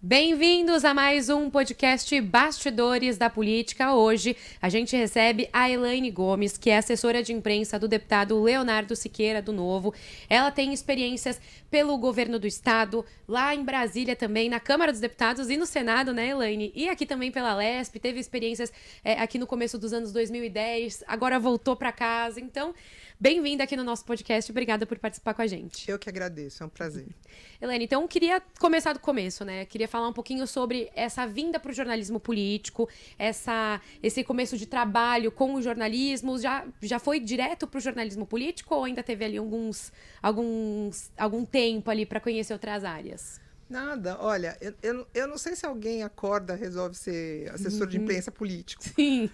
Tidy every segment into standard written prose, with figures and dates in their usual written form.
Bem-vindos a mais um podcast Bastidores da Política. Hoje a gente recebe a Elaine Gomes, que é assessora de imprensa do deputado Leonardo Siqueira, do Novo. Ela tem experiências pelo governo do estado, lá em Brasília também, na Câmara dos Deputados e no Senado, né, Elaine? E aqui também pela Lesp, teve experiências aqui no começo dos anos 2010, agora voltou para casa. Então, bem-vinda aqui no nosso podcast. Obrigada por participar com a gente. Eu que agradeço, é um prazer. Elaine, então queria começar do começo, né? Queria falar um pouquinho sobre essa vinda para o jornalismo político, esse começo de trabalho com o jornalismo. Já foi direto para o jornalismo político ou ainda teve ali algum tempo ali para conhecer outras áreas? Nada, olha, eu não sei se alguém acorda, resolve ser assessor de imprensa político. Sim.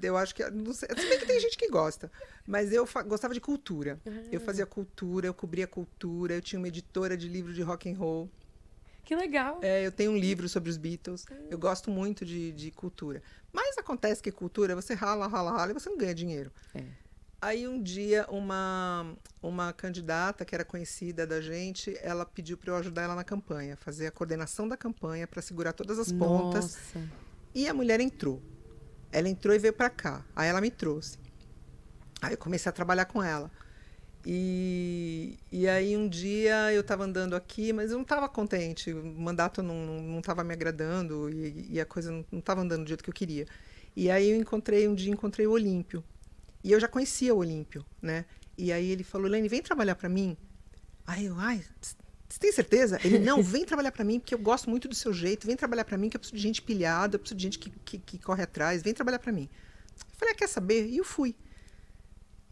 Eu acho que, não sei, se bem que tem gente que gosta, mas eu gostava de cultura. Eu fazia cultura, eu cobria cultura, eu tinha uma editora de livro de rock and roll. Que legal. Eu tenho um livro sobre os Beatles, eu gosto muito de cultura. Mas acontece que cultura, você rala e você não ganha dinheiro. Aí um dia uma candidata que era conhecida da gente, ela pediu para eu ajudar ela na campanha, fazer a coordenação da campanha para segurar todas as pontas. Nossa. E a mulher entrou. Ela entrou e veio para cá. Aí ela me trouxe. Aí eu comecei a trabalhar com ela. E aí um dia eu estava andando aqui, mas eu não estava contente. O mandato não estava me agradando e a coisa não estava andando do jeito que eu queria. E aí eu encontrei o Olímpio. E eu já conhecia o Olímpio, né? E aí ele falou, Elaine, vem trabalhar para mim. Aí eu, você tem certeza? Ele, não, vem trabalhar para mim, porque eu gosto muito do seu jeito. Vem trabalhar para mim, que eu preciso de gente pilhada, eu preciso de gente que corre atrás. Vem trabalhar para mim. Eu falei, quer saber? E eu fui.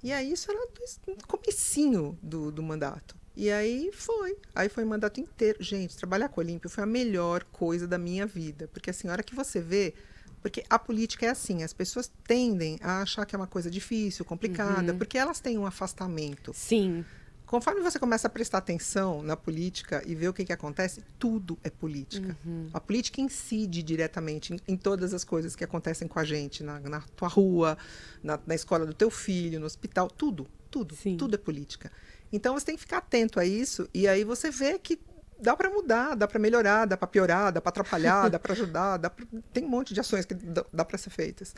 E aí isso era no comecinho do mandato. E aí foi. Aí foi o mandato inteiro. Gente, trabalhar com o Olímpio foi a melhor coisa da minha vida. Porque assim, a hora que você vê... Porque a política é assim, as pessoas tendem a achar que é uma coisa difícil, complicada, porque elas têm um afastamento. Sim. Conforme você começa a prestar atenção na política e ver o que acontece, tudo é política. A política incide diretamente em todas as coisas que acontecem com a gente, na tua rua, na escola do teu filho, no hospital, tudo é política. Então você tem que ficar atento a isso e aí você vê que dá para mudar, dá para melhorar, dá para piorar, dá para atrapalhar, dá para ajudar, tem um monte de ações que dá para ser feitas.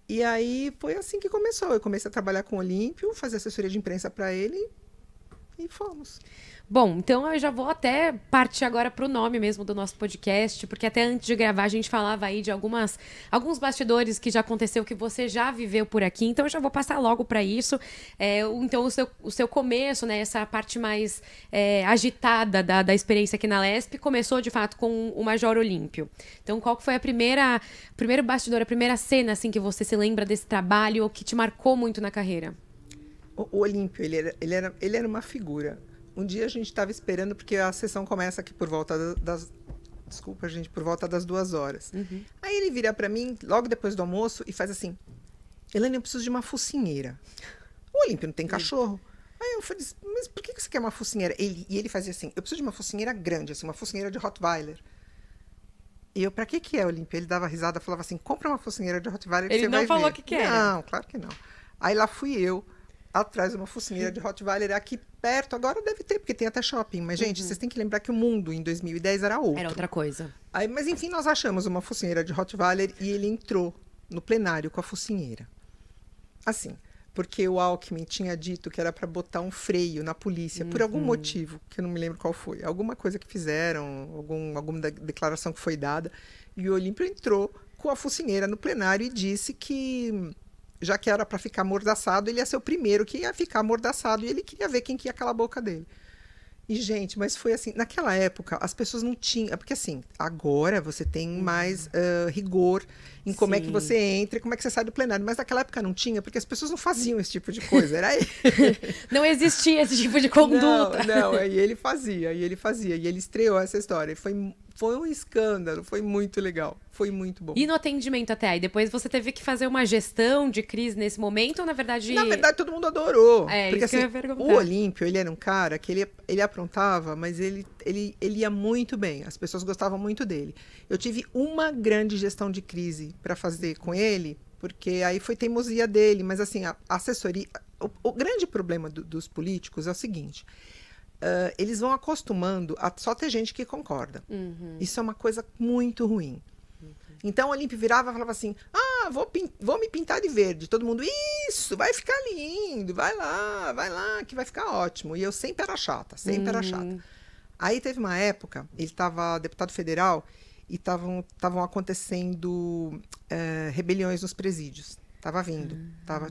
E aí foi assim que começou. Eu comecei a trabalhar com o Olímpio, fazer assessoria de imprensa para ele e fomos. Bom, então eu já vou até partir agora para o nome mesmo do nosso podcast, porque até antes de gravar a gente falava aí de alguns bastidores que já aconteceu, que você já viveu por aqui, então eu já vou passar logo para isso. Então o seu começo, né, essa parte mais agitada da experiência aqui na Lesp, começou de fato com o Major Olímpio. Então qual que foi o primeiro bastidor, a primeira cena assim, que você se lembra desse trabalho ou que te marcou muito na carreira? O Olímpio, ele era uma figura. Um dia a gente estava esperando, porque a sessão começa aqui por volta por volta das 2h. Aí ele vira para mim, logo depois do almoço, e faz assim, Elaine, eu preciso de uma focinheira. O Olímpio não tem cachorro. Aí eu falei, mas por que você quer uma focinheira? E ele fazia assim, eu preciso de uma focinheira grande, assim, uma focinheira de Rottweiler. E eu, pra que é, Olímpio? Ele dava risada, falava assim, compra uma focinheira de Rottweiler que você vai ver. Ele não falou que era. Não, claro que não. Aí lá fui eu, atrás de uma focinheira de Rottweiler aqui perto, agora deve ter, porque tem até shopping. Mas, gente, vocês têm que lembrar que o mundo em 2010 era outro. Era outra coisa. Aí, mas, enfim, nós achamos uma focinheira de Rottweiler e ele entrou no plenário com a focinheira. Assim, porque o Alckmin tinha dito que era para botar um freio na polícia, por algum motivo, que eu não me lembro qual foi. Alguma coisa que fizeram, alguma declaração que foi dada. E o Olímpio entrou com a focinheira no plenário e disse que... já que era para ficar amordaçado, ele ia ser o primeiro que ia ficar amordaçado e ele queria ver quem que ia calar a boca dele. E, gente, mas foi assim, naquela época as pessoas não tinham, porque assim, agora você tem mais rigor em como é que você entra e como é que você sai do plenário, mas naquela época não tinha, porque as pessoas não faziam esse tipo de coisa, era ele. Não existia esse tipo de conduta. Não, aí ele fazia, e ele estreou essa história, e foi um escândalo, foi muito legal, foi muito bom. E no atendimento até aí, depois você teve que fazer uma gestão de crise nesse momento, ou na verdade... Na verdade, todo mundo adorou. isso Porque que assim, eu ia perguntar. o Olímpio, ele era um cara que ele aprontava, mas ele ia muito bem, as pessoas gostavam muito dele. Eu tive uma grande gestão de crise para fazer com ele, porque aí foi teimosia dele, mas assim, a assessoria... O grande problema dos políticos é o seguinte... eles vão acostumando a só ter gente que concorda. Isso é uma coisa muito ruim. Então, o Olímpio virava e falava assim, vou me pintar de verde. Todo mundo, isso, vai ficar lindo, vai lá, que vai ficar ótimo. E eu sempre era chata, sempre era chata. Aí teve uma época, ele estava deputado federal, e estavam acontecendo rebeliões nos presídios. Estava vindo.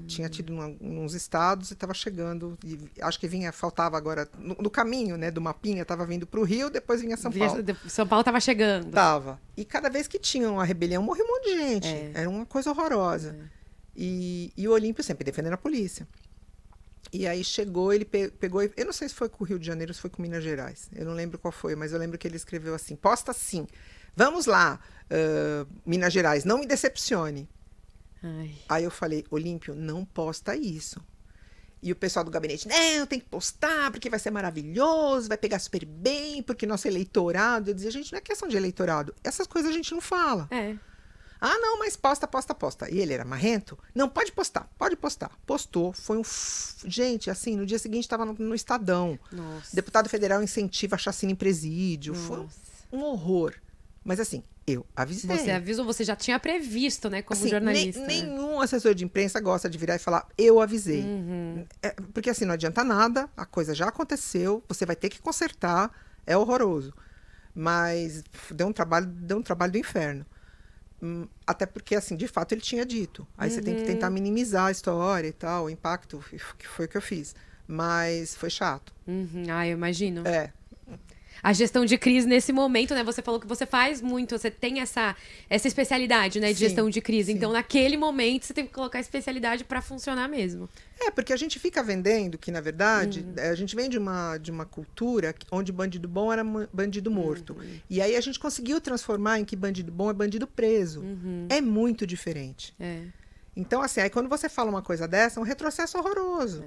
Tinha tido uns estados e estava chegando. E acho que faltava agora, no caminho, né, do mapinha, estava vindo para o Rio, depois vinha São Paulo. São Paulo estava chegando. Tava. E cada vez que tinha uma rebelião, morria um monte de gente. Era uma coisa horrorosa. E o Olímpio sempre defendendo a polícia. E aí chegou, ele pegou... Eu não sei se foi com o Rio de Janeiro ou se foi com Minas Gerais. Eu não lembro qual foi, mas eu lembro que ele escreveu assim, posta assim, vamos lá, Minas Gerais, não me decepcione. Aí eu falei, Olímpio, não posta isso. E o pessoal do gabinete, não, tem que postar, porque vai ser maravilhoso, vai pegar super bem, porque nosso eleitorado... Eu dizia, gente, não é questão de eleitorado, essas coisas a gente não fala. Ah, não, mas posta. E ele era marrento? Não, pode postar. Postou, foi Gente, assim, no dia seguinte estava no Estadão. Nossa. Deputado federal incentiva a chacina em presídio. Nossa. Foi um horror. Mas assim, eu avisei. Você avisou, você já tinha previsto, né, como jornalista. Nenhum assessor de imprensa gosta de virar e falar, eu avisei. Porque assim, não adianta nada, a coisa já aconteceu, você vai ter que consertar, é horroroso. Mas deu um trabalho do inferno. Até porque, assim, de fato ele tinha dito. Aí você tem que tentar minimizar a história e tal, o impacto, que foi o que eu fiz. Mas foi chato. Eu imagino. A gestão de crise nesse momento, né? Você falou que você faz muito, você tem essa especialidade, né, de gestão de crise. Sim. Então, naquele momento, você tem que colocar a especialidade para funcionar mesmo. Porque a gente fica vendendo que, na verdade, a gente vem de uma cultura onde bandido bom era bandido morto. E aí a gente conseguiu transformar em que bandido bom é bandido preso. É muito diferente. Então, assim, aí quando você fala uma coisa dessa, é um retrocesso horroroso.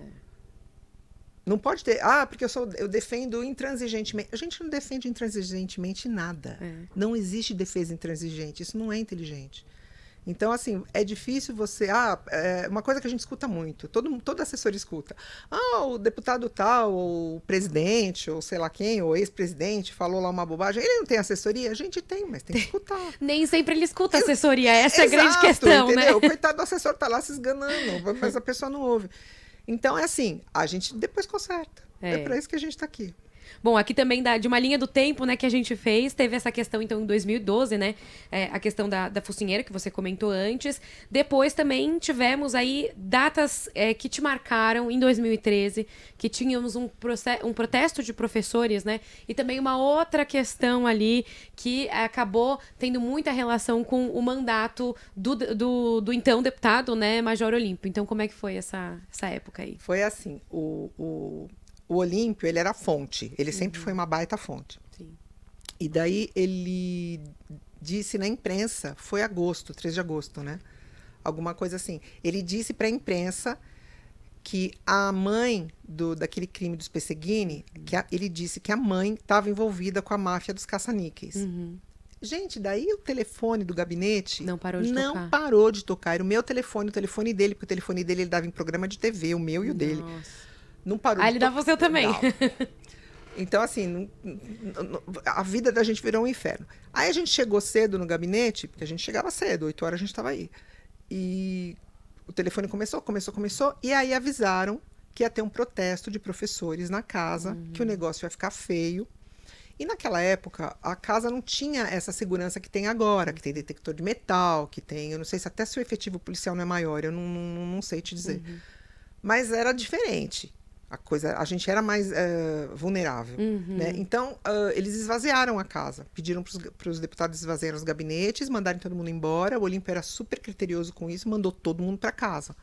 Não pode ter... porque eu defendo intransigentemente. A gente não defende intransigentemente nada. Não existe defesa intransigente. Isso não é inteligente. Então, assim, é difícil você... uma coisa que a gente escuta muito. Todo assessor escuta. O deputado tal, ou o presidente, ou sei lá quem, ou ex-presidente, falou lá uma bobagem. Ele não tem assessoria? A gente tem, mas tem que escutar. Nem sempre ele escuta assessoria. Essa é a grande questão, entendeu? né? O coitado do assessor tá lá se esganando, mas a pessoa não ouve. Então, é assim, a gente depois conserta. É para isso que a gente está aqui. Bom, aqui também de uma linha do tempo, né, que a gente fez, teve essa questão, então, em 2012, né, a questão da focinheira, que você comentou antes. Depois também tivemos aí datas que te marcaram em 2013, que tínhamos um protesto de professores, né, e também uma outra questão ali que acabou tendo muita relação com o mandato do então deputado, né, Major Olímpio. Então, como é que foi essa época aí? Foi assim, o Olímpio, ele era fonte. Ele sempre foi uma baita fonte. Sim. E daí ele disse na imprensa, foi 3 de agosto, né? Alguma coisa assim. Ele disse para a imprensa que a mãe daquele crime dos Pesseguini, ele disse que a mãe estava envolvida com a máfia dos caça-níqueis. Gente, daí o telefone do gabinete não parou de tocar. Era o meu telefone, o telefone dele, porque o telefone dele ele dava em programa de TV, o meu e o dele. Não parou. Ele dava o seu também. Então, assim, a vida da gente virou um inferno. Aí a gente chegou cedo no gabinete, porque a gente chegava cedo, 8 horas a gente estava aí. E o telefone começou, e aí avisaram que ia ter um protesto de professores na casa, que o negócio ia ficar feio. E naquela época, a casa não tinha essa segurança que tem agora, que tem detector de metal, que tem... Eu não sei se até se o efetivo policial não é maior, eu não sei te dizer. Mas era diferente. A gente era mais vulnerável. Né? Então, eles esvaziaram a casa. Pediram para os deputados esvaziarem os gabinetes, mandarem todo mundo embora. O Olímpio era super criterioso com isso, mandou todo mundo para casa.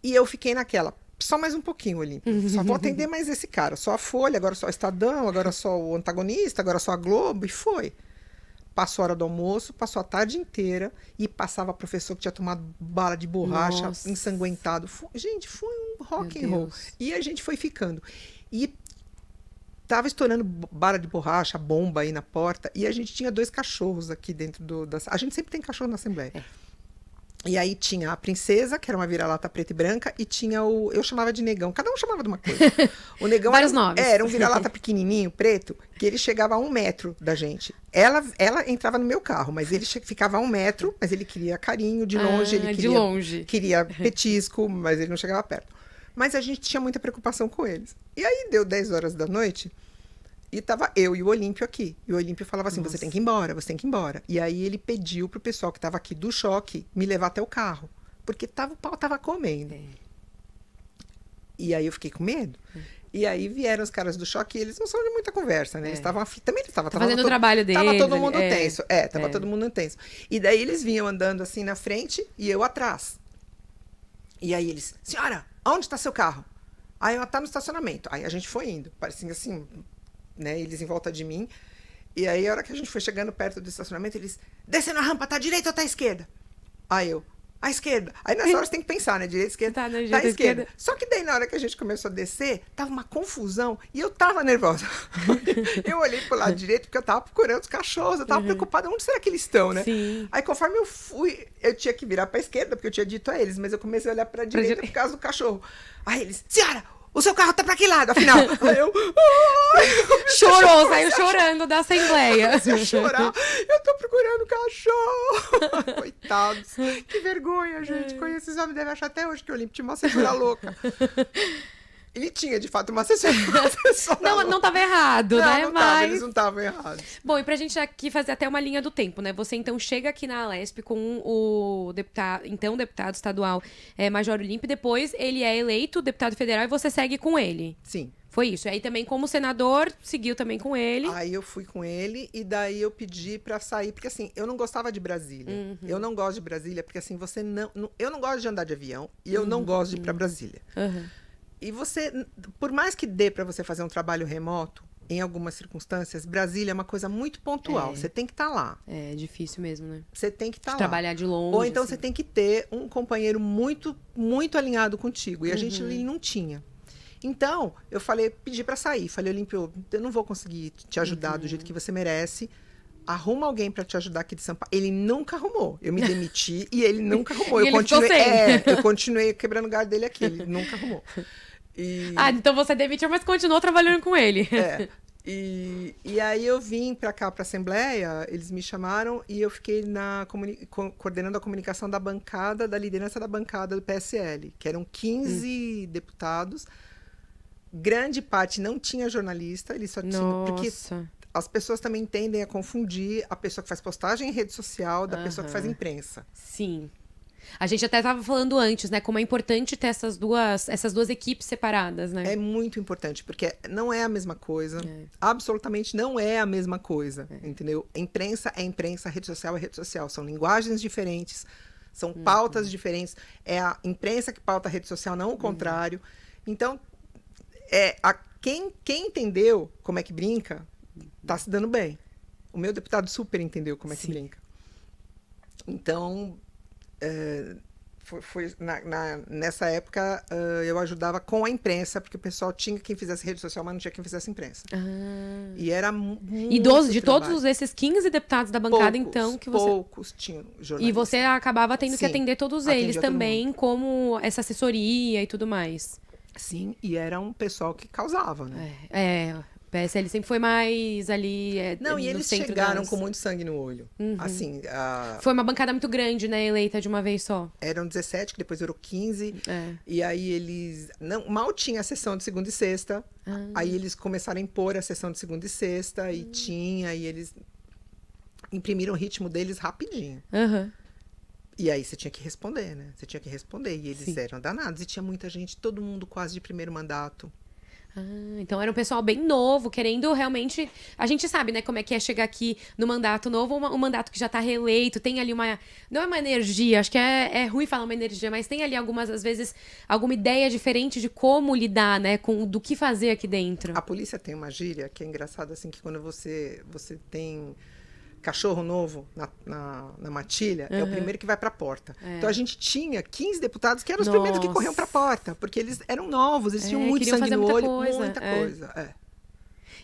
E eu fiquei naquela, só mais um pouquinho, Olímpio. Só vou atender mais esse cara. Só a Folha, agora só o Estadão, agora só o Antagonista, agora só a Globo. E foi. Passou a hora do almoço, passou a tarde inteira e passava professor que tinha tomado bala de borracha, ensanguentado. Gente, foi um rock and roll. E a gente foi ficando. E tava estourando bala de borracha, bomba aí na porta, e a gente tinha 2 cachorros aqui dentro a gente sempre tem cachorro na Assembleia. E aí tinha a princesa, que era uma vira-lata preta e branca, e tinha o... Eu chamava de negão, cada um chamava de uma coisa. O negão Vários nomes. Era um vira-lata pequenininho, preto, que ele chegava a 1 metro da gente. Ela entrava no meu carro, mas ele ficava a 1 metro, mas ele queria carinho de longe. Ele de longe. Queria petisco, mas ele não chegava perto. Mas a gente tinha muita preocupação com eles. E aí deu 10 horas da noite... E tava eu e o Olímpio aqui. E o Olímpio falava assim, você tem que ir embora, você tem que ir embora. E aí ele pediu pro pessoal que tava aqui do choque me levar até o carro. Porque o pau tava comendo. E aí eu fiquei com medo. E aí vieram os caras do choque e eles não são de muita conversa, né? Eles estavam... Também eles estavam... Fazendo o trabalho deles. Tava todo mundo tenso. Tava todo mundo tenso. E daí eles vinham andando assim na frente e eu atrás. E aí eles... Senhora, onde está seu carro? Aí ela tá no estacionamento. Aí a gente foi indo. Parecia assim... Né, eles em volta de mim. E aí, a hora que a gente foi chegando perto do estacionamento, eles... Descendo a rampa, tá à direita ou tá à esquerda? Aí eu... À esquerda. Aí nessa hora você tem que pensar, né? Direita, esquerda, tá à esquerda. Só que daí, na hora que a gente começou a descer, tava uma confusão. E eu tava nervosa. Eu olhei pro lado direito, porque eu tava procurando os cachorros. Eu tava preocupada. Onde será que eles estão, né? Sim. Aí, conforme eu fui... Eu tinha que virar pra esquerda, porque eu tinha dito a eles. Mas eu comecei a olhar pra direita por causa do cachorro. Aí eles... Senhora! O seu carro tá pra que lado, afinal? Aí eu... Chorou, saiu chorando da assembleia. Comecei a chorar. Eu tô procurando cachorro. Coitados. Que vergonha, gente. Conheço esses homens, devem achar até hoje que o Olímpio tinha uma assessora louca. Ele tinha, de fato, uma assessora louca. Não tava errado, né? Mas... eles não estavam errados. Bom, e pra gente aqui fazer até uma linha do tempo, né? Você, então, chega aqui na Alesp com o deputado estadual Major Olímpio, depois ele é eleito deputado federal e você segue com ele. Sim. Foi isso. Aí também, como senador, seguiu também com ele. Aí eu fui com ele e daí eu pedi pra sair, porque assim, eu não gostava de Brasília. Eu não gosto de Brasília, porque assim, você não... Eu não gosto de andar de avião e eu não gosto de ir pra Brasília. E você, por mais que dê para você fazer um trabalho remoto, em algumas circunstâncias, Brasília é uma coisa muito pontual. Você tem que estar lá. É difícil mesmo, né? Você tem que estar lá. Trabalhar de longe. Ou então assim. você tem que ter um companheiro muito, muito alinhado contigo. E a gente ali não tinha. Então, eu pedi para sair. Falei, Olímpio, eu não vou conseguir te ajudar do jeito que você merece. Arruma alguém para te ajudar aqui de São Paulo. Ele nunca arrumou. Eu me demiti e ele nunca arrumou. Eu continuei quebrando o galho dele aqui. Ele nunca arrumou. Então você demitiu, mas continuou trabalhando com ele. E aí eu vim para cá, para a Assembleia, eles me chamaram e eu fiquei coordenando a comunicação da bancada, da liderança da bancada do PSL, que eram 15 deputados. Grande parte não tinha jornalista, eles só tinham... Porque as pessoas também tendem a confundir a pessoa que faz postagem em rede social da pessoa que faz imprensa. Sim. A gente até estava falando antes, né? Como é importante ter essas duas equipes separadas, né? É muito importante, porque não é a mesma coisa. Absolutamente não é a mesma coisa, entendeu? Imprensa é imprensa, rede social é rede social. São linguagens diferentes, são pautas diferentes. É a imprensa que pauta a rede social, não o contrário. Então, quem entendeu como é que brinca, tá se dando bem. O meu deputado super entendeu como é que brinca. Então... nessa época eu ajudava com a imprensa, porque o pessoal tinha quem fizesse rede social, mas não tinha quem fizesse imprensa. E era muito de todos esses 15 deputados da bancada, então, que você... Poucos tinham jornalistas. E você acabava tendo que atender todos eles também, como essa assessoria e tudo mais. Sim, e era um pessoal que causava, né? O PSL sempre foi mais ali Não, e eles chegaram com muito sangue no olho. Assim, foi uma bancada muito grande, né? Eleita de uma vez só. Eram 17, que depois virou 15. E aí eles... mal tinha a sessão de segunda e sexta. Aí eles começaram a impor a sessão de segunda e sexta. E e eles imprimiram o ritmo deles rapidinho. E aí você tinha que responder, né? Você tinha que responder. E eles eram danados. E tinha muita gente, todo mundo quase de primeiro mandato. Então era um pessoal bem novo, querendo realmente... A gente sabe, né, como é que é chegar aqui no mandato novo, um mandato que já tá reeleito, tem ali uma... Não é uma energia, acho que é ruim falar uma energia, mas tem ali algumas, às vezes, alguma ideia diferente de como lidar, né, do que fazer aqui dentro. A polícia tem uma gíria que é engraçada, assim, que quando você tem... cachorro novo na matilha, é o primeiro que vai para a porta. Então a gente tinha 15 deputados que eram os primeiros que corriam para a porta, porque eles eram novos, eles tinham muito sangue no olho, muita coisa.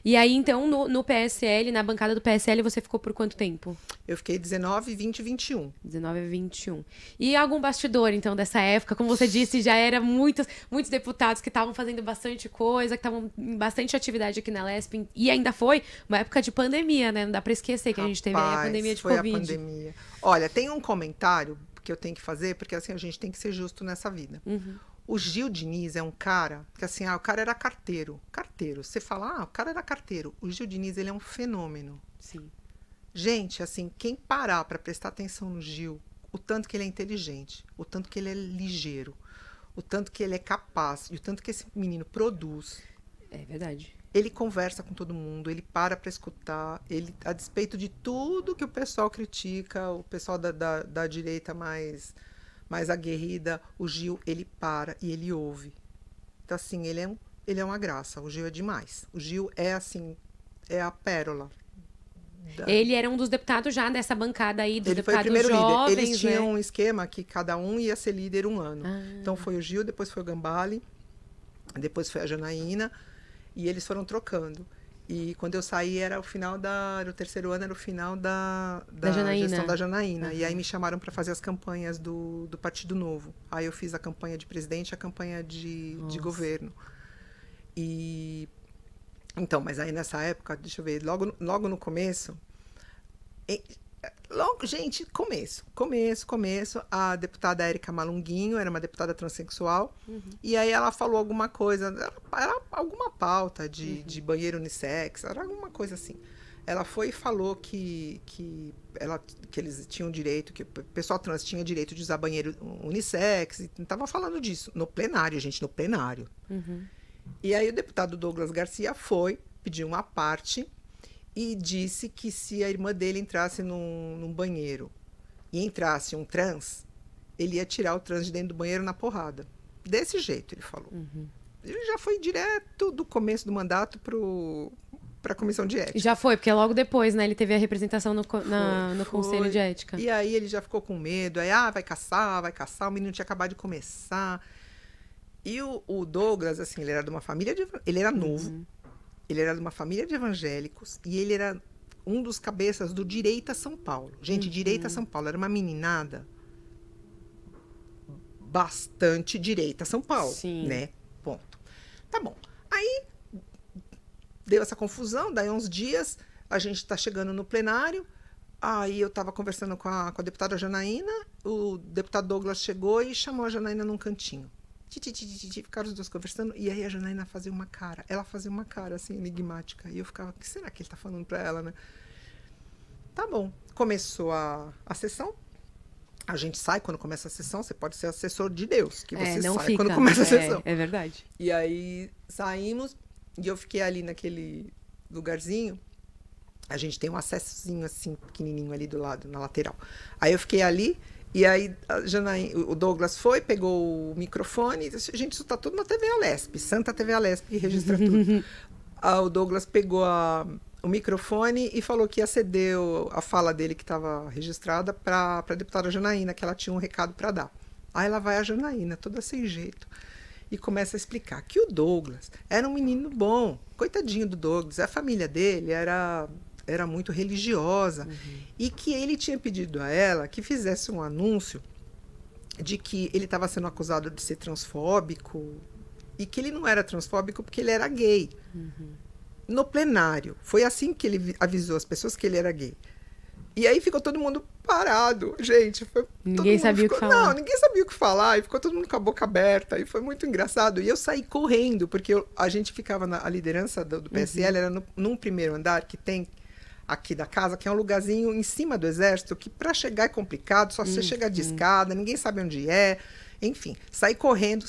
E aí, então, no PSL, na bancada do PSL, você ficou por quanto tempo? Eu fiquei 19, 20 e 21. 19 a 21. E algum bastidor, então, dessa época? Como você disse, já era muitos deputados que estavam fazendo bastante coisa, que estavam em bastante atividade aqui na Lesp. E ainda foi uma época de pandemia, né? Não dá pra esquecer que a gente teve aí a pandemia de Covid. Foi a pandemia. Olha, tem um comentário que eu tenho que fazer, porque assim, a gente tem que ser justo nessa vida. O Gil Diniz é um cara que assim, o cara era carteiro. Carteiro. Você fala, o cara era carteiro. O Gil Diniz, ele é um fenômeno. Sim. Gente, assim, quem parar para prestar atenção no Gil, o tanto que ele é inteligente, o tanto que ele é ligeiro, o tanto que ele é capaz, e o tanto que esse menino produz. É verdade. Ele conversa com todo mundo, ele para escutar, ele, a despeito de tudo que o pessoal critica, o pessoal da direita mais aguerrida, o Gil, ele para e ele ouve. Então, assim, ele é uma graça, o Gil é demais. O Gil é, assim, é a pérola. Ele era um dos deputados já dessa bancada aí, dos ele foi o deputados primeiro jovens, líder. Eles tinham né? um esquema que cada um ia ser líder um ano. Então, foi o Gil, depois foi o Gambale, depois foi a Janaína, e eles foram trocando. E quando eu saí, era o final era o terceiro ano, era o final da gestão da Janaína. E aí me chamaram para fazer as campanhas do Partido Novo. Aí eu fiz a campanha de presidente e a campanha de governo. E então, mas aí nessa época, deixa eu ver, logo no começo, gente, começo, a deputada Érica Malunguinho, era uma deputada transexual, e aí ela falou alguma coisa, era alguma pauta de banheiro unissex, era alguma coisa assim. Ela foi e falou que eles tinham direito, que o pessoal trans tinha direito de usar banheiro unissex, e estava falando disso, no plenário, gente, no plenário. E aí o deputado Douglas Garcia pediu uma parte e disse que se a irmã dele entrasse num banheiro e entrasse um trans, ele ia tirar o trans de dentro do banheiro na porrada. Desse jeito, ele falou. Ele já foi direto do começo do mandato para a comissão de ética. Já foi, porque logo depois, né, ele teve a representação no Conselho de Ética. E aí ele já ficou com medo, aí, vai caçar, o menino tinha acabado de começar. E o Douglas, assim, ele era de uma família ele era novo, ele era de uma família de evangélicos e ele era um dos cabeças do Direita São Paulo. Gente, Direita São Paulo era uma meninada bastante direita São Paulo, né? Ponto. Tá bom. Aí deu essa confusão, daí uns dias a gente tá chegando no plenário, aí eu tava conversando com a deputada Janaína, o deputado Douglas chegou e chamou a Janaína num cantinho. Ficaram os dois conversando, e aí a Janaína fazia uma cara. Ela fazia uma cara, assim, enigmática. E eu ficava, o que será que ele tá falando pra ela, né? Tá bom. Começou a sessão. A gente sai quando começa a sessão. Você pode ser assessor de Deus, que você não sai fica. quando começa a sessão. É verdade. E aí saímos, e eu fiquei ali naquele lugarzinho. A gente tem um acessozinho, assim, pequenininho ali do lado, na lateral. Aí eu fiquei ali. E aí o Douglas pegou o microfone e disse, gente, isso tá tudo na TV Alesp, Santa TV Alesp, que registra tudo. O Douglas pegou o microfone e falou que ia ceder a fala dele, que estava registrada, para a deputada Janaína, que ela tinha um recado para dar. Aí lá vai a Janaína, toda sem jeito, e começa a explicar que o Douglas era um menino bom, coitadinho do Douglas, a família dele era muito religiosa, e que ele tinha pedido a ela que fizesse um anúncio de que ele estava sendo acusado de ser transfóbico, e que ele não era transfóbico porque ele era gay. No plenário. Foi assim que ele avisou as pessoas que ele era gay. E aí ficou todo mundo parado, gente. Ninguém sabia o que falar. Não, ninguém sabia o que falar, e ficou todo mundo com a boca aberta, e foi muito engraçado. E eu saí correndo, porque a gente ficava a liderança do PSL, era num primeiro andar que tem aqui da casa, que é um lugarzinho em cima do Exército, que para chegar é complicado, só você chega de escada, ninguém sabe onde é. Enfim, saí correndo,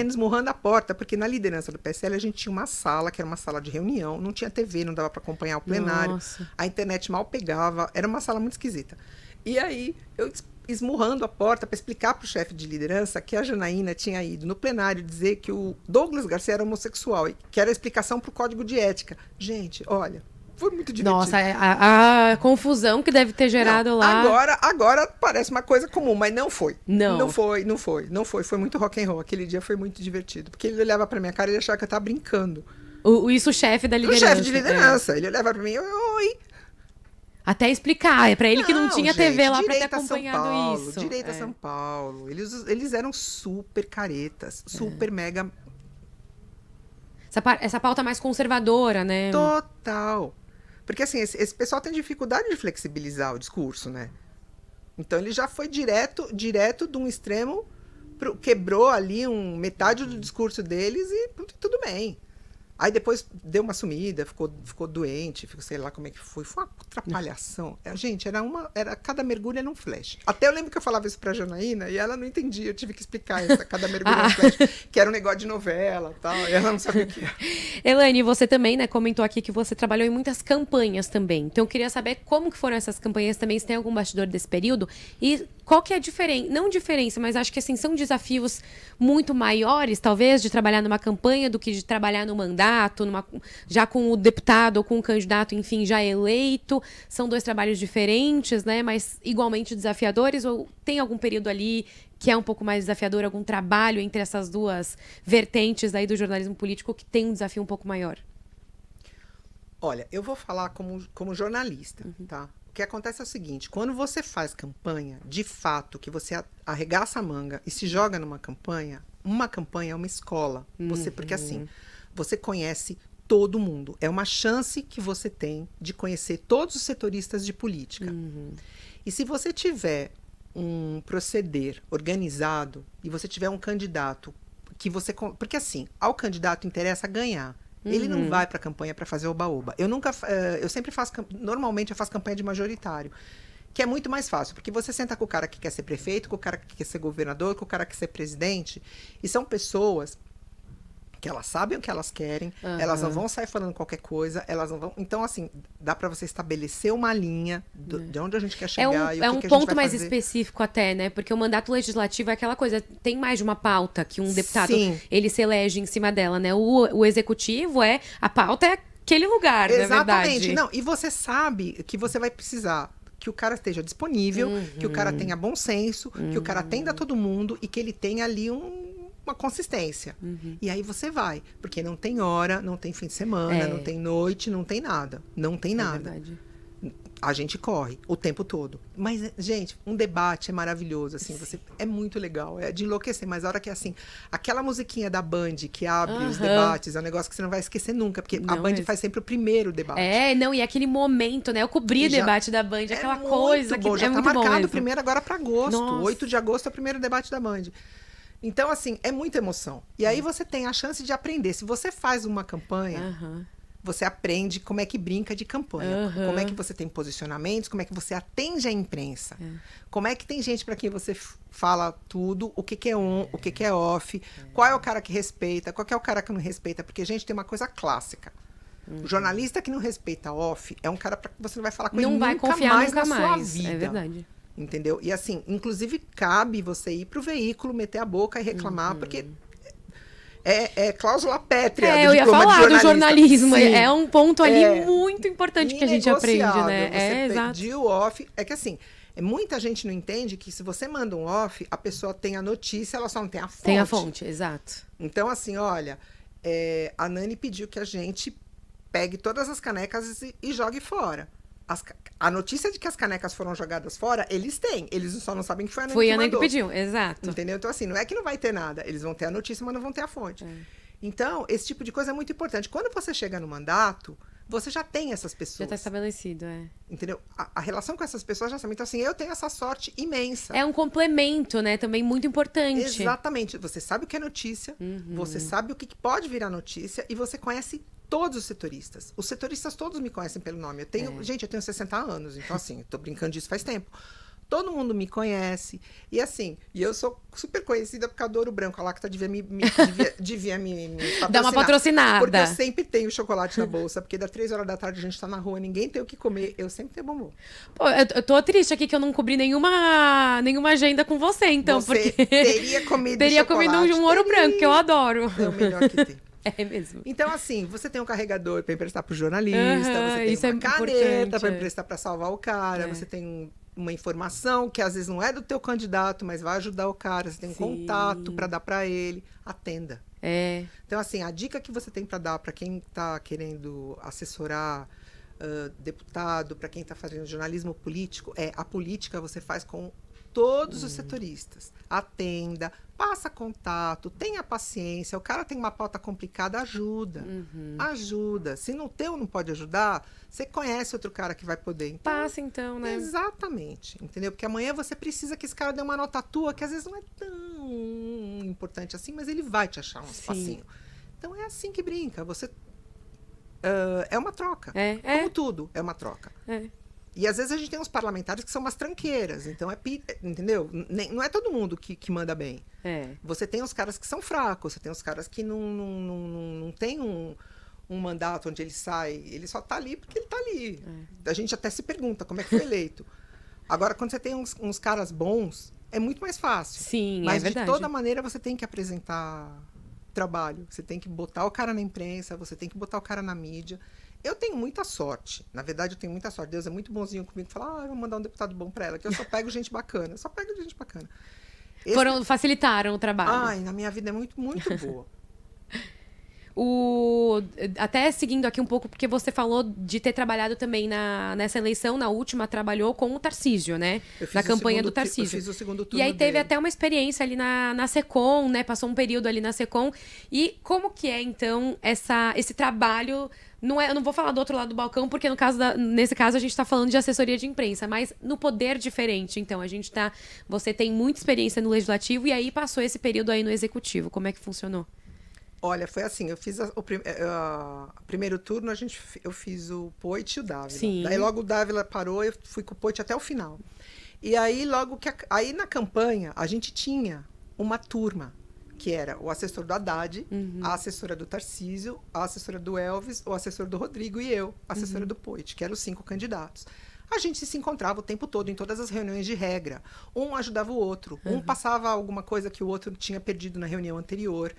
esmurrando a porta, porque na liderança do PSL a gente tinha uma sala, que era uma sala de reunião, não tinha TV, não dava para acompanhar o plenário, Nossa. A internet mal pegava, era uma sala muito esquisita. E aí, eu esmurrando a porta para explicar para o chefe de liderança que a Janaína tinha ido no plenário dizer que o Douglas Garcia era homossexual, e que era a explicação para o código de ética. Gente, olha... Foi muito divertido. Nossa, a confusão que deve ter gerado lá. Agora parece uma coisa comum, mas não foi. Não Foi muito rock and roll. Aquele dia foi muito divertido. Porque ele olhava pra minha cara e achava que eu tava brincando. Isso, o chefe da O liderança. chefe de liderança. Ele olhava pra mim, oi. Até explicar, é pra ele que não tinha gente, TV lá pra ter direita acompanhado São Paulo, isso. Direita São Paulo. Eles eram super caretas, super mega... Essa pauta mais conservadora, né? Total. Porque assim, esse pessoal tem dificuldade de flexibilizar o discurso, né? Então ele já foi direto de um extremo, quebrou ali metade do discurso deles e tudo bem. Aí depois deu uma sumida, ficou doente, sei lá como é que foi. Foi uma atrapalhação. Gente, cada mergulho era um flash. Até eu lembro que eu falava isso pra Janaína e ela não entendia. Eu tive que explicar isso, cada mergulho era um flash, que era um negócio de novela e tal. E ela não sabia o que era. Elaine, você também, né, comentou aqui que você trabalhou em muitas campanhas também. Então eu queria saber como que foram essas campanhas também, se tem algum bastidor desse período e qual que é a diferença, não diferença, mas acho que assim, são desafios muito maiores, talvez, de trabalhar numa campanha do que de trabalhar no mandato, já com o deputado ou com o candidato, enfim, já eleito. São dois trabalhos diferentes, né, mas igualmente desafiadores, ou tem algum período ali que é um pouco mais desafiador, algum trabalho entre essas duas vertentes aí do jornalismo político que tem um desafio um pouco maior? Olha, eu vou falar como jornalista, tá? O que acontece é o seguinte, quando você faz campanha, de fato, que você arregaça a manga e se joga numa campanha, uma campanha é uma escola. Porque assim, você conhece todo mundo. É uma chance que você tem de conhecer todos os setoristas de política. E se você tiver um proceder organizado e você tiver um candidato que você... Porque assim, ao candidato interessa ganhar. Ele não vai para a campanha para fazer oba-oba. Eu sempre faço... Normalmente eu faço campanha de majoritário. Que é muito mais fácil. Porque você senta com o cara que quer ser prefeito, com o cara que quer ser governador, com o cara que quer ser presidente. E são pessoas que elas sabem o que elas querem. Elas não vão sair falando qualquer coisa. Elas não vão... Então, assim, dá para você estabelecer uma linha de onde a gente quer chegar e o que a gente vai fazer. É um ponto mais específico até, né? Porque o mandato legislativo é aquela coisa, tem mais de uma pauta que um deputado, ele se elege em cima dela, né? O executivo a pauta é aquele lugar, na verdade. Exatamente. Não, e você sabe que você vai precisar que o cara esteja disponível, que o cara tenha bom senso, que o cara atenda todo mundo e que ele tenha ali uma consistência. E aí você vai. Porque não tem hora, não tem fim de semana, não tem noite, não tem nada. Não tem nada. Verdade. A gente corre o tempo todo. Mas, gente, um debate é maravilhoso, assim, é muito legal, é de enlouquecer, mas a hora que, assim, aquela musiquinha da Band que abre os debates, é um negócio que você não vai esquecer nunca, porque a Band faz sempre o primeiro debate. E aquele momento, né, eu cobri o debate da Band, aquela coisa que já é tá muito marcado bom o primeiro agora para agosto, Nossa. 8 de agosto é o primeiro debate da Band. Então, assim, é muita emoção. E aí você tem a chance de aprender. Se você faz uma campanha... Você aprende como é que brinca de campanha, como é que você tem posicionamentos, como é que você atende a imprensa, como é que tem gente para quem você fala tudo, o que é on, o que é off, qual é o cara que respeita, qual é o cara que não respeita, porque, gente, tem uma coisa clássica. O jornalista que não respeita off é um cara para que você não vai falar com ele nunca mais na sua vida. É verdade. Entendeu? E assim, inclusive cabe você ir pro veículo, meter a boca e reclamar, porque... É cláusula pétrea do eu ia falar do jornalismo. Sim. É um ponto ali muito importante que a gente aprende, né? Você exato. pedir o off. É que assim, muita gente não entende que se você manda um off, a pessoa tem a notícia, ela só não tem a fonte. Tem a fonte, exato. Então, assim, olha, a Nani pediu que a gente pegue todas as canecas e jogue fora. A notícia de que as canecas foram jogadas fora, eles têm. Eles só não sabem que foi a Nani que mandou. Foi a Nani que pediu, exato. Entendeu? Então, assim, não é que não vai ter nada. Eles vão ter a notícia, mas não vão ter a fonte. Então, esse tipo de coisa é muito importante. Quando você chega no mandato, você já tem essas pessoas. Já está estabelecido, Entendeu? A relação com essas pessoas já sabe. Então, assim, eu tenho essa sorte imensa. É um complemento, né? Também muito importante. Exatamente. Você sabe o que é notícia, você sabe o que pode virar notícia e você conhece todos os setoristas. Os setoristas todos me conhecem pelo nome. Gente, eu tenho 60 anos, então assim, tô brincando disso faz tempo. Todo mundo me conhece. E assim, eu sou super conhecida por causa do Ouro Branco. A Lacta devia me patrocinar. Dá uma patrocinada. Porque eu sempre tenho chocolate na bolsa. Porque das 3 horas da tarde a gente tá na rua, ninguém tem o que comer. Eu sempre tenho bombom. Pô, eu tô triste aqui que eu não cobri nenhuma agenda com você, então. Você porque teria comido teria comido um Ouro Branco, que eu adoro. É o melhor que tem. É mesmo. Então, assim, você tem um carregador para emprestar pro jornalista, você tem uma caneta para emprestar para salvar o cara, você tem uma informação que às vezes não é do teu candidato, mas vai ajudar o cara, você tem um contato para dar para ele. Atenda. É. Então, assim, a dica que você tem para dar para quem está querendo assessorar deputado, para quem está fazendo jornalismo político, a política você faz com todos os setoristas. Atenda, passa contato, tenha paciência. O cara tem uma pauta complicada, ajuda. Ajuda. Se no teu não pode ajudar, você conhece outro cara que vai poder. Então, passa então, né? Exatamente. Entendeu? Porque amanhã você precisa que esse cara dê uma nota tua, que às vezes não é tão importante assim, mas ele vai te achar um espacinho. Então é assim que brinca. Você é uma troca. Como tudo, é uma troca. E às vezes a gente tem uns parlamentares que são umas tranqueiras. Então entendeu? Não é todo mundo que manda bem. Você tem os caras que são fracos, você tem os caras que não tem um mandato onde ele sai, ele só tá ali porque ele tá ali. A gente até se pergunta como é que foi eleito. Agora, quando você tem uns caras bons, é muito mais fácil. Sim, mas é verdade. de toda maneira você tem que apresentar trabalho, você tem que botar o cara na imprensa, você tem que botar o cara na mídia. Eu tenho muita sorte, na verdade eu tenho muita sorte. Deus é muito bonzinho comigo, fala, eu vou mandar um deputado bom para ela, que eu só pego gente bacana, Facilitaram o trabalho. Ai, na minha vida é muito, muito boa. Até seguindo aqui um pouco, porque você falou de ter trabalhado também nessa eleição, na última, trabalhou com o Tarcísio, né? Na campanha do Tarcísio. Eu fiz o segundo turno E aí teve dele. até uma experiência ali na Secom, né? Passou um período ali na Secom. E como que é, então, esse trabalho... eu não vou falar do outro lado do balcão, porque nesse caso a gente está falando de assessoria de imprensa, mas no poder diferente. Então, você tem muita experiência no legislativo e aí passou esse período aí no executivo. Como é que funcionou? Olha, foi assim, eu fiz o primeiro turno, eu fiz o Poit e o Dávila. Sim. Daí logo o Dávila parou, eu fui com o Poit até o final. E aí aí na campanha a gente tinha uma turma, que era o assessor do Haddad, a assessora do Tarcísio, a assessora do Elvis, o assessor do Rodrigo e eu, a assessora do Poit, que eram os 5 candidatos. A gente se encontrava o tempo todo em todas as reuniões de regra. Um ajudava o outro, um passava alguma coisa que o outro tinha perdido na reunião anterior.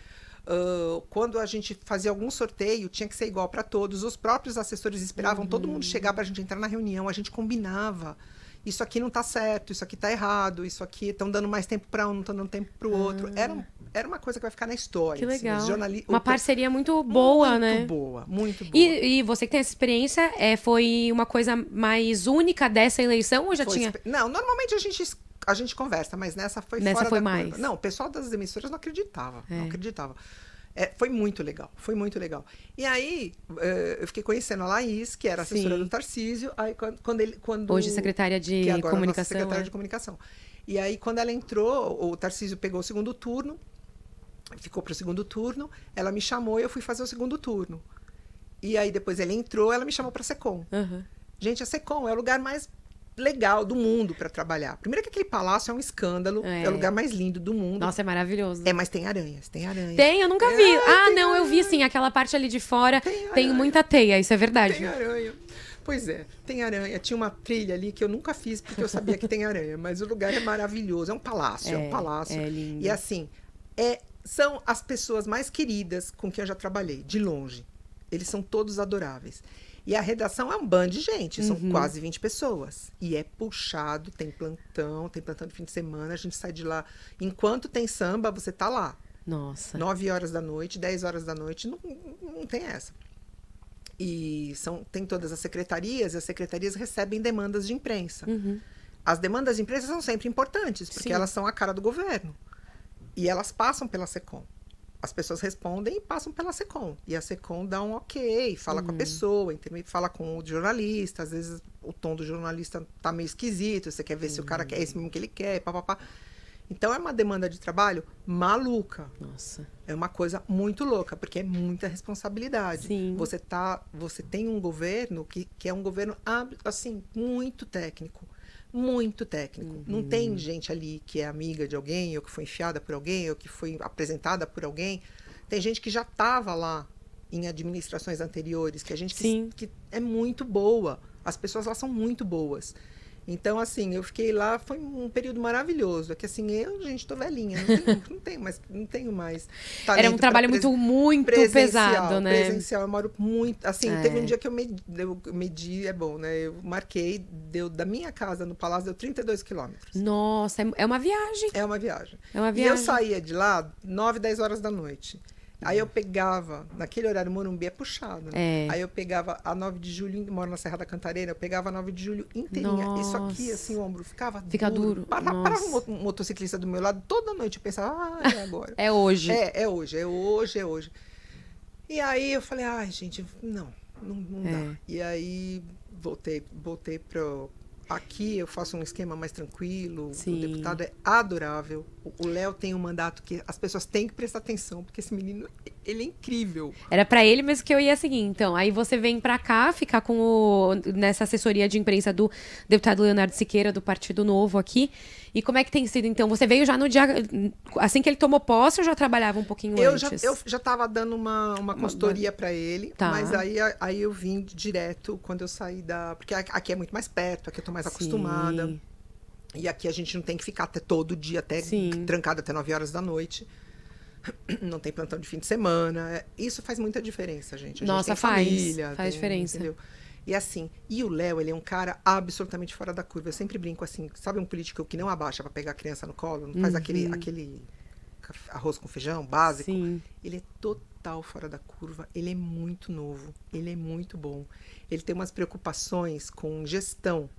Quando a gente fazia algum sorteio, tinha que ser igual para todos. Os próprios assessores esperavam todo mundo chegar para a gente entrar na reunião. A gente combinava. Isso aqui não está certo, isso aqui está errado, isso aqui estão dando mais tempo para um, não estão dando tempo para o outro. Era uma coisa que vai ficar na história. Que legal. Assim, uma parceria muito boa, muito né? Muito boa, muito boa. E você que tem essa experiência, foi uma coisa mais única dessa eleição ou já tinha? Não, normalmente a gente conversa, mas nessa foi fora foi da mais. curva. Não, o pessoal das emissoras não acreditava. Não acreditava. Foi muito legal, foi muito legal. E aí, eu fiquei conhecendo a Laís, que era assessora do Tarcísio. Aí, quando hoje secretária de comunicação. Secretária de comunicação. E aí, quando ela entrou, o Tarcísio pegou o segundo turno, ficou para o segundo turno, ela me chamou e eu fui fazer o segundo turno. E aí, depois ele entrou, ela me chamou para a Secom. Gente, a Secom é o lugar mais legal do mundo para trabalhar. Primeiro que aquele palácio é um escândalo, é o lugar mais lindo do mundo. Nossa, é maravilhoso. Mas tem aranhas, tem aranhas. Tem, eu nunca vi. Não, eu vi sim, aquela parte ali de fora, tem muita teia, isso é verdade. Tem aranha. Pois é, tem aranha. Tinha uma trilha ali que eu nunca fiz porque eu sabia que tem aranha, mas o lugar é maravilhoso, é um palácio, é um palácio. É lindo. E assim, são as pessoas mais queridas com quem eu já trabalhei, de longe. Eles são todos adoráveis. E a redação é um bando de gente, são quase 20 pessoas. E é puxado, tem plantão de fim de semana, a gente sai de lá. Enquanto tem samba, você tá lá. Nossa. 9 horas da noite, 10 horas da noite, não tem essa. E tem todas as secretarias, e as secretarias recebem demandas de imprensa. As demandas de imprensa são sempre importantes, porque elas são a cara do governo. E elas passam pela Secom. As pessoas respondem e passam pela Secom. E a Secom dá um ok, fala com a pessoa, fala com o jornalista. Às vezes o tom do jornalista tá meio esquisito, você quer ver se o cara quer isso mesmo que ele quer, papapá. Então é uma demanda de trabalho maluca. Nossa. É uma coisa muito louca, porque é muita responsabilidade. Sim. Você tem um governo que é um governo, assim, muito técnico. Muito técnico. Não tem gente ali que é amiga de alguém, ou que foi enfiada por alguém, ou que foi apresentada por alguém. Tem gente que já estava lá em administrações anteriores, que a gente que é muito boa. As pessoas lá são muito boas. Então, assim, eu fiquei lá, foi um período maravilhoso. É que assim, gente, tô velhinha, não tenho mais talento. Era um trabalho muito pesado, né? Presencial, eu moro muito... Assim, teve um dia que eu medi, é bom, né? Eu marquei, da minha casa no palácio, deu 32 quilômetros. Nossa, é uma viagem. É uma viagem. É uma viagem. E eu saía de lá 9, 10 horas da noite. Aí eu pegava, naquele horário, Morumbi é puxado, né? É. Aí eu pegava a 9 de julho, moro na Serra da Cantareira, eu pegava a 9 de julho inteirinha. Nossa. Isso aqui, assim, o ombro Fica duro. Parava Nossa. um motociclista do meu lado, toda noite eu pensava, é agora. É hoje. É hoje, é hoje, é hoje. E aí eu falei, ai, gente, não dá. E aí voltei pro... Aqui eu faço um esquema mais tranquilo, Sim. o deputado é adorável. O Léo tem um mandato que as pessoas têm que prestar atenção, porque esse menino, ele é incrível. Era pra ele mesmo que eu ia seguir. Então, aí você vem pra cá, ficar nessa assessoria de imprensa do deputado Leonardo Siqueira, do Partido Novo aqui. E como é que tem sido, então? Você veio já no dia... Assim que ele tomou posse, ou já trabalhava um pouquinho antes? Eu já estava dando uma consultoria para ele, Tá. mas aí eu vim direto quando eu saí da... Porque aqui é muito mais perto, aqui eu tô mais acostumada. E aqui a gente não tem que ficar até todo dia, trancado até 9 horas da noite. Não tem plantão de fim de semana. Isso faz muita diferença, gente. A gente tem família, faz diferença. Entendeu? E assim, o Léo, ele é um cara absolutamente fora da curva. Eu sempre brinco assim, sabe um político que não abaixa para pegar a criança no colo? Não faz aquele arroz com feijão básico? Sim. Ele é total fora da curva. Ele é muito novo. Ele é muito bom. Ele tem umas preocupações com gestão.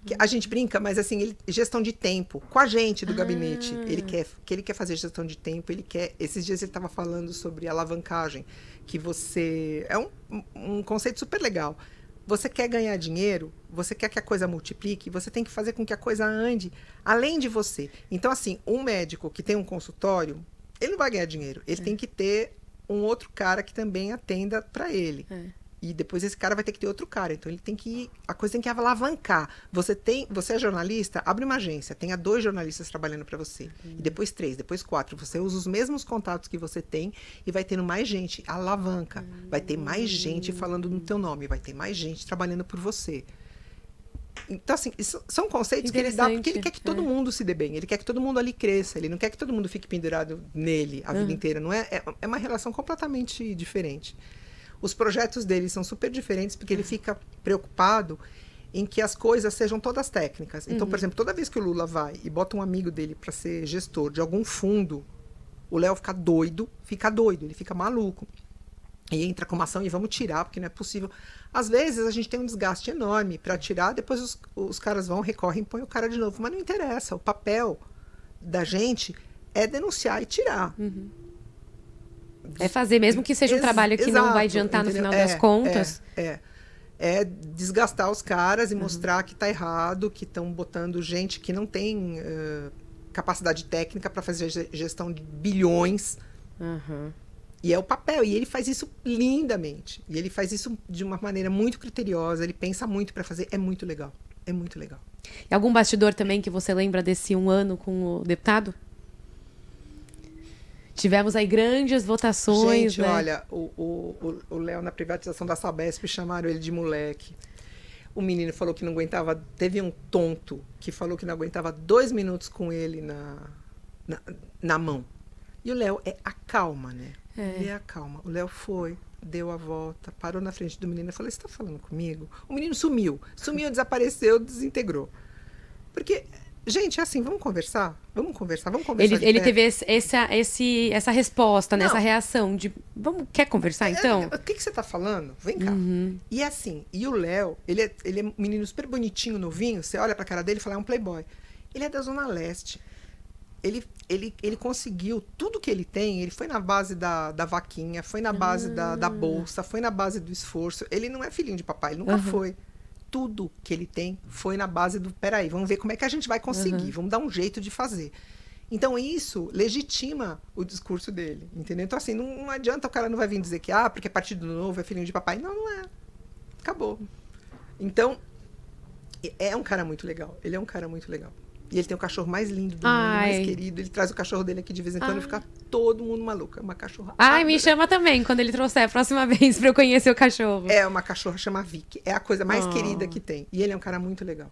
Que a gente brinca, mas assim, gestão de tempo. Com a gente do gabinete. Ele quer fazer gestão de tempo. Esses dias ele estava falando sobre alavancagem. Que você... É um conceito super legal. Você quer ganhar dinheiro, você quer que a coisa multiplique, você tem que fazer com que a coisa ande além de você. Então, assim, um médico que tem um consultório, ele não vai ganhar dinheiro. Ele tem que ter um outro cara que também atenda para ele. E depois esse cara vai ter que ter outro cara. Então, a coisa tem que alavancar. Você é jornalista, abre uma agência, tenha 2 jornalistas trabalhando para você. E depois 3, depois 4. Você usa os mesmos contatos que você tem e vai tendo mais gente. Alavanca. Vai ter mais gente falando no teu nome. Vai ter mais gente trabalhando por você. Então, assim, são conceitos que ele dá porque ele quer que todo mundo se dê bem. Ele quer que todo mundo ali cresça. Ele não quer que todo mundo fique pendurado nele a vida inteira. Não é uma relação completamente diferente. Os projetos dele são super diferentes porque ele fica preocupado em que as coisas sejam todas técnicas. Então, por exemplo, toda vez que o Lula vai e bota um amigo dele para ser gestor de algum fundo, o Léo fica doido, ele fica maluco. E entra com uma ação e vamos tirar, porque não é possível. Às vezes a gente tem um desgaste enorme para tirar, depois os caras vão, recorrem, põem o cara de novo. Mas não interessa, o papel da gente é denunciar e tirar. É fazer, mesmo que seja um trabalho que não vai adiantar, entendeu? No final das contas. É desgastar os caras e mostrar que está errado, que estão botando gente que não tem capacidade técnica para fazer gestão de bilhões. E é o papel. E ele faz isso lindamente. E ele faz isso de uma maneira muito criteriosa. Ele pensa muito para fazer. É muito legal. É muito legal. E algum bastidor também que você lembra desse 1 ano com o deputado? Tivemos aí grandes votações, gente, né? Olha, o Léo, na privatização da Sabesp, chamaram ele de moleque. O menino falou que não aguentava... Teve um tonto que falou que não aguentava 2 minutos com ele na mão. E o Léo é a calma, né? Ele é a calma. O Léo foi, deu a volta, parou na frente do menino e falou, você está falando comigo? O menino sumiu, desapareceu, desintegrou. Porque... Gente, é assim, vamos conversar. Ele teve essa resposta, né? Essa reação de, quer conversar então? O que você tá falando? Vem cá. E assim, o Léo, ele é um menino super bonitinho, novinho, você olha pra cara dele e fala, é um playboy. Ele é da Zona Leste. Ele conseguiu tudo que ele tem, ele foi na base da vaquinha, foi na base da bolsa, foi na base do esforço. Ele não é filhinho de papai, ele nunca foi. Tudo que ele tem foi na base do... Peraí, vamos ver como é que a gente vai conseguir. Vamos dar um jeito de fazer. Então, isso legitima o discurso dele, entendeu? Então, assim, não adianta, o cara não vai vir dizer que, porque é Partido Novo, é filhinho de papai. Não é. Acabou. Então, é um cara muito legal. Ele é um cara muito legal. E ele tem o cachorro mais lindo do mundo, mais querido. Ele traz o cachorro dele aqui de vez em quando e fica todo mundo maluco. É uma cachorra. Me chama também quando ele trouxer a próxima vez pra eu conhecer o cachorro. É uma cachorra, chama Vicky. É a coisa mais querida que tem. E ele é um cara muito legal.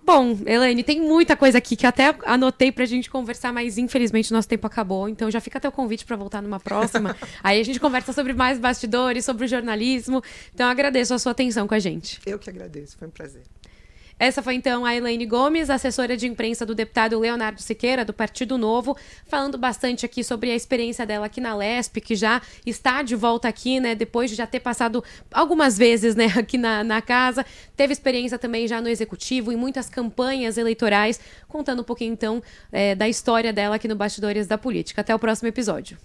Bom, Elaine, tem muita coisa aqui que eu até anotei pra gente conversar, mas infelizmente o nosso tempo acabou. Então já fica até o convite pra voltar numa próxima. Aí a gente conversa sobre mais bastidores, sobre o jornalismo. Então eu agradeço a sua atenção com a gente. Eu que agradeço, foi um prazer. Essa foi então a Elaine Gomes, assessora de imprensa do deputado Leonardo Siqueira, do Partido Novo, falando bastante aqui sobre a experiência dela aqui na Lesp, que já está de volta aqui, né, depois de já ter passado algumas vezes, né, aqui na casa. Teve experiência também já no Executivo, em muitas campanhas eleitorais, contando um pouquinho então da história dela aqui no Bastidores da Política. Até o próximo episódio.